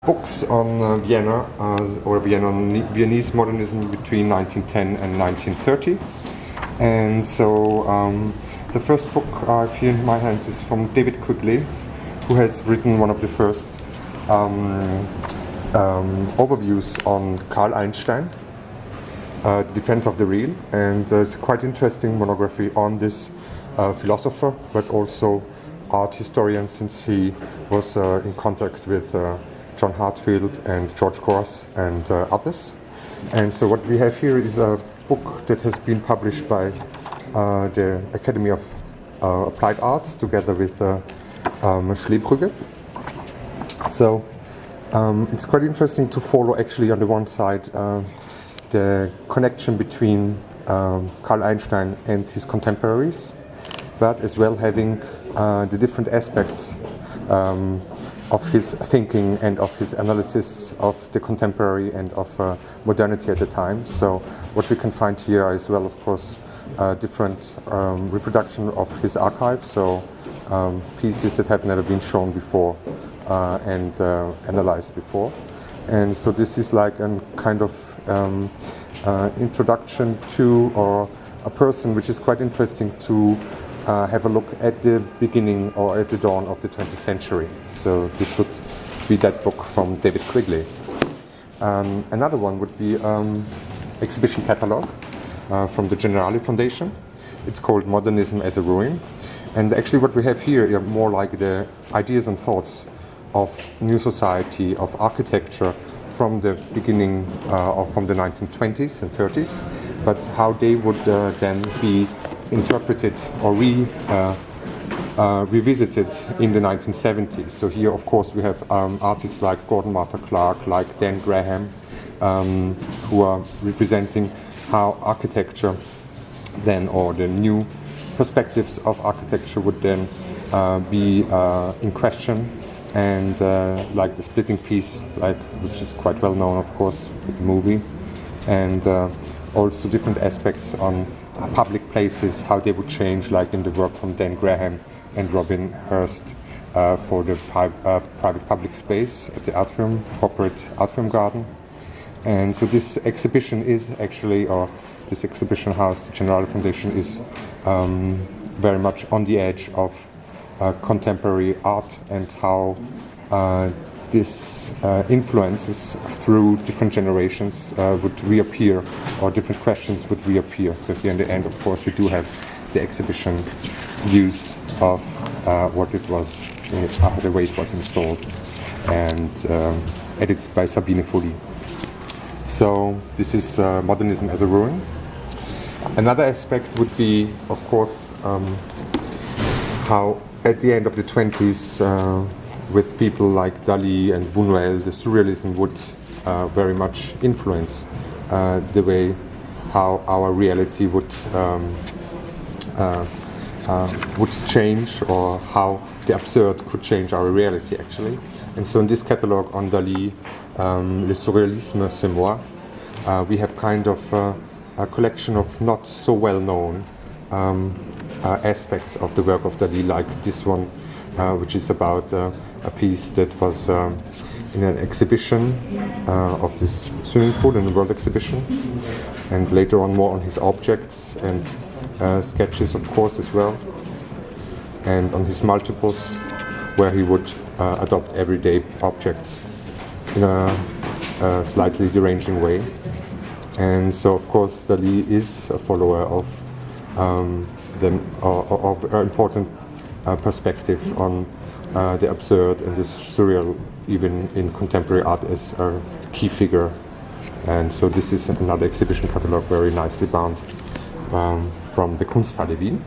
Books on Vienna or Viennese Modernism between 1910 and 1930. And so the first book I have here in my hands is from David Quigley, who has written one of the first overviews on Carl Einstein, Defense of the Real, and it's a quite interesting monography on this philosopher, but also art historian, since he was in contact with John Hartfield and George Gorse and others. And so what we have here is a book that has been published by the Academy of Applied Arts together with Schlebrügge. So it's quite interesting to follow, actually, on the one side the connection between Carl Einstein and his contemporaries, but as well having the different aspects of his thinking and of his analysis of the contemporary and of modernity at the time. So what we can find here are as well, of course, different reproduction of his archive, so pieces that have never been shown before and analyzed before. And so this is like a kind of introduction to or a person which is quite interesting to have a look at the beginning or at the dawn of the 20th century. So this would be that book from David Quigley. Another one would be exhibition catalog from the Generali Foundation. It's called Modernism as a Ruin. And actually what we have here are more like the ideas and thoughts of new society, of architecture from the beginning or from the 1920s and 30s, but how they would then be interpreted or revisited in the 1970s. So here, of course, we have artists like Gordon Martha Clark, like Dan Graham, who are representing how architecture then, or the new perspectives of architecture would then be in question. And like the splitting piece, which is quite well known, of course, with the movie, and also different aspects on public places, how they would change, like in the work from Dan Graham and Robin Hurst for the private public space at the atrium, corporate atrium garden. And so this exhibition is actually, or this exhibition house, the Generali Foundation, is very much on the edge of contemporary art and how this influences through different generations would reappear, or different questions would reappear. So here in the end, of course, we do have the exhibition views of what it was, the way it was installed, and edited by Sabine Folli. So this is Modernism as a Ruin. Another aspect would be, of course, how at the end of the 20s, with people like Dali and Buñuel, the surrealism would very much influence the way how our reality would change, or how the absurd could change our reality, actually. And so in this catalogue on Dali, Le Surrealisme, c'est moi, we have kind of a collection of not so well known aspects of the work of Dali, like this one, which is about a piece that was in an exhibition of this swimming pool, in a world exhibition, and later on more on his objects and sketches, of course, as well, and on his multiples, where he would adopt everyday objects in a slightly deranging way. And so, of course, Dali is a follower of of an important perspective on the absurd and the surreal, even in contemporary art, as a key figure. And so this is another exhibition catalogue, very nicely bound, from the Kunsthalle Wien.